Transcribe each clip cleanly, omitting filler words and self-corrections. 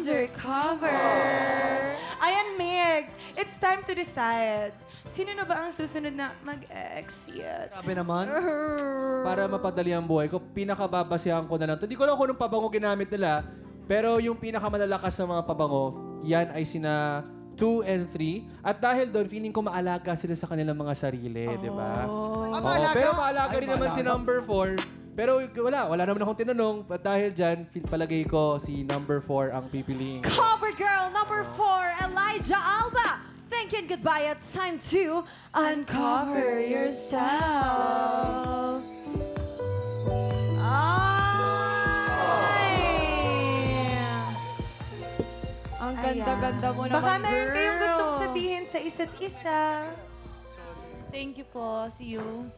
undercover. Ayan, Migs. It's time to decide. Sino na ba ang susunod na mag-exit? Grabe naman. Para mapadali ang buhay ko, pinakababasihan ko na lang. Hindi ko lang kung anong pabango ginamit nila, pero yung pinakamalalakas na mga pabango, yan ay sina 2 and 3. At dahil doon, feeling ko maalaga sila sa kanilang mga sarili, di ba? Maalaga? Pero maalaga rin naman si number 4. Pero wala naman akong tinanong. At dahil dyan, palagay ko si number 4 ang pipiliin ko. Cover girl number 4, Elijah Alba. Thinking goodbye, it's time to uncover yourself. Ay! Ang ganda-ganda mo naman, Baka meron girl. kayong gustong sabihin sa isa't isa. Thank you po. See you.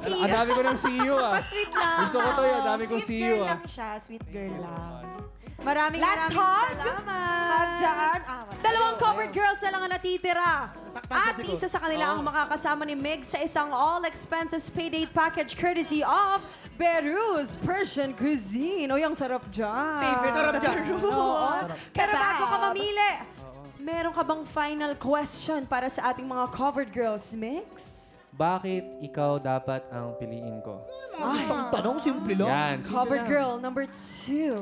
Ang dami ko ng see you, ah. Sweet lang. Gusto ko to, ang dami kong see Sweet you, girl ah. lang siya. Sweet girl lang. Maraming Last maraming hug? salamat. Hug dyan. Dalawang covered girls na lang ang natitira. Nasaktan At siya siguro. isa sa kanila ang makakasama ni Meg sa isang all-expenses paid-date package courtesy of Beruz Persian Cuisine. O, yung sarap dyan. Favorite Sarap sa dyan. Oo. Pero Kebab. bago ka mamili, meron ka bang final question para sa ating mga covered girls, Mix? Bakit ikaw dapat ang piliin ko? Mga gustong tanong, simple lang. Yan. Covered girl number 2.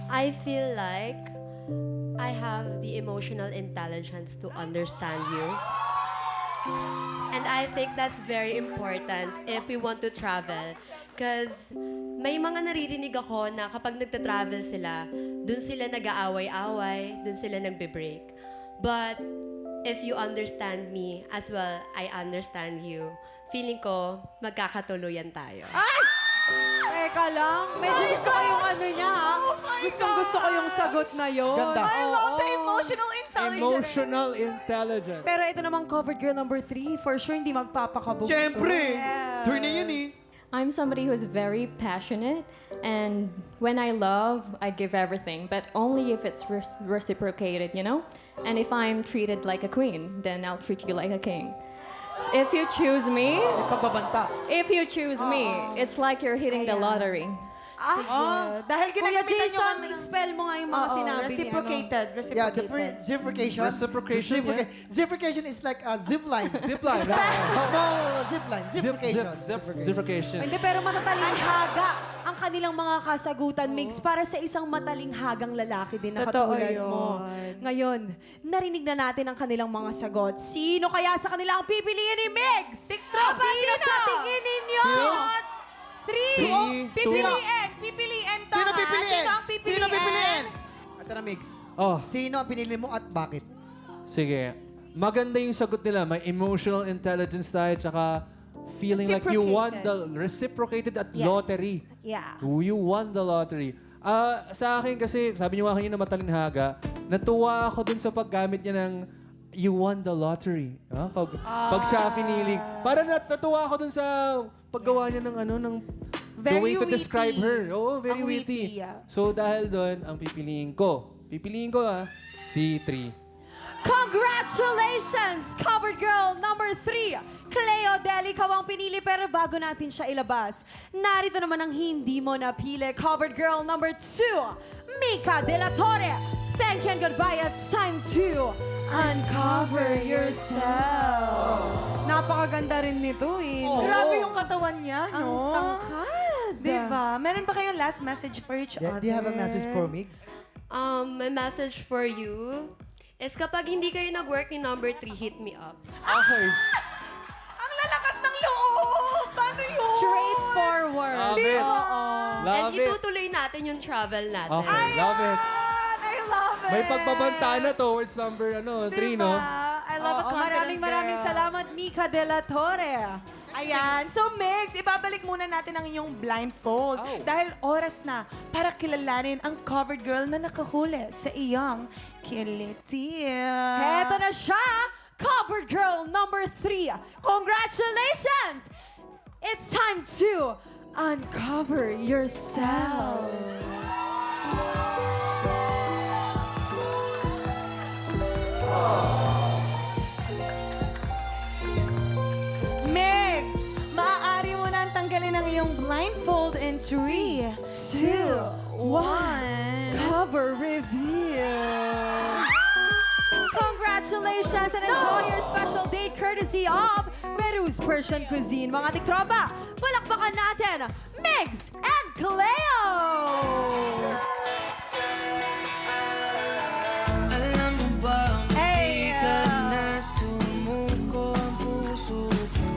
I feel like I have the emotional intelligence to understand you. And I think that's very important if we want to travel. Because may mga naririnig ako na kapag nagta-travel sila, dun sila nag-aaway-away, dun sila nagbe-break. But if you understand me as well, I understand you. Feeling ko, magkakatuluyan tayo. Teka lang, medyo gusto ko yung ano niya, ha? Gustong-gusto ko yung sagot na yun. Ganda. I love the emotional intelligence. Emotional intelligence. Pero ito namang covered girl number 3, for sure hindi magpapakabog. Siyempre. Turn na yun eh. I'm somebody who's very passionate, and when I love, I give everything, but only if it's reciprocated, you know? And if I'm treated like a queen, then I'll treat you like a king. If you choose me, Pagbabanta. it's like you're hitting the lottery. Dahil Kuya ginagamitan Jason, yung spell mo nga yung mga sinabi niya. reciprocated. Yeah, the Reciprocated. zippercation. Reciprocation, Zippercation is like a zip line. Zip line. Small zip line. Zip, Zippercation. zippercation. Hindi, pero matatalinghaga ang kanilang mga kasagutan, Mix, para sa isang matalinghagang lalaki din na Totoo katulad yun. mo. Ngayon, narinig na natin ang kanilang mga sagot. Sino kaya sa kanila ang pipiliin ni Mix? TikTok, Sino sa tingin ninyo? 3. 3, Pipiliin to. Sino ha? pipiliin? Sino ang pipiliin? Sino pipiliin? Ito na, Mix. Oh, Sino ang pinili mo at bakit? sige. Maganda yung sagot nila. May emotional intelligence tayo, tsaka feeling like you won the reciprocated at Yes. lottery. Yeah. You won the lottery. Sa akin kasi, sabi niyo nga kanina matalinhaga, natuwa ako dun sa paggamit niya ng you won the lottery. Pag siya pinili. Para natuwa ako dun sa paggawa niya ng the Very way to witty. describe her. Oo, very Ang witty. witty, yeah. So dahil doon, ang pipiliin ko si 3. Congratulations, covered girl number 3. Cleo Del, ikaw ang pinili, pero bago natin siya ilabas, narito naman ang hindi mo napili. Covered girl number 2, Mika De La Torre. Thank you and goodbye. It's time to uncover yourself. Napakaganda rin nito eh. Grabe yung katawan niya, Ang no? tangkad. Diba? Meron ba kayong last message for each other? Do you have a message for Mix? My message for you is kapag hindi kayo nag-work ni number 3, hit me up. Okay. Ang lalakas ng loob! Paano yun? Straightforward. Love it. And Love it. itutuloy natin yung travel natin. Okay, love it. I love it! May pagbabanta na towards number 3, no? I love a confident Maraming girl. salamat, Mika De La Torre. Ayan. So, Megs, ibabalik muna natin ang iyong blindfold. Oh. Dahil oras na para kilalanin ang covered girl na nakahuli sa iyong kiliti. Heto na siya, covered girl number 3. Congratulations! It's time to uncover yourself. Megs, maaari mo na tanggalin ang iyong blindfold in 3, 2, Cover reveal. Congratulations and enjoy your special date courtesy of Peru's Persian Cuisine. Mga tiktropa, palakpakan natin, Migs and Cleo! Alam mo ba, Hey, hindi ka na sumuko ang puso ko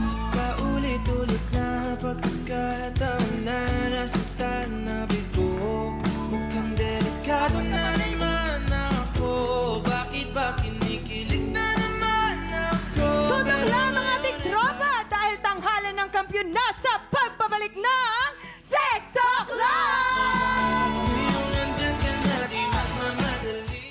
Sa paulit-ulit na pagkakataon na nasaktan na bigo Mukhang delikado na naman ako Bakit ba kinikilig na naman ako? Tutok lang mga tiktropa dahil tanghalan ng kampiyon na sa pagbabalik ng TikTok Live! Kung nandyan ka na, di magmamadali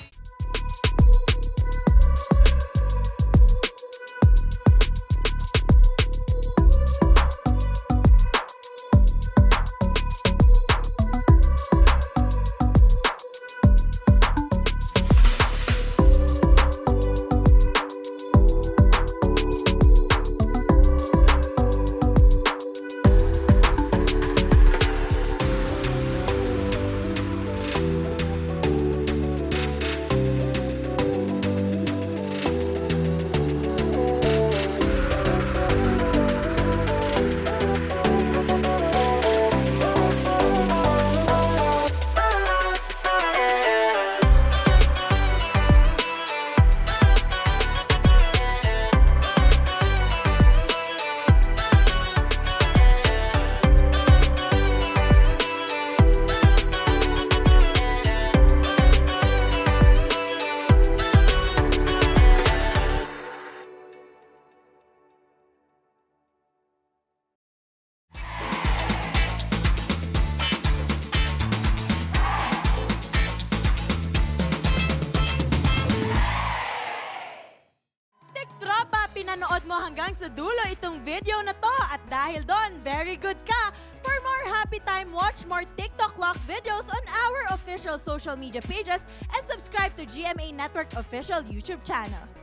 Tiktropa, pinanood mo hanggang sa dulo itong video na to at dahil doon, very good ka. For more happy time, watch more TikTok Clock videos on our official social media pages and subscribe to GMA Network official YouTube channel.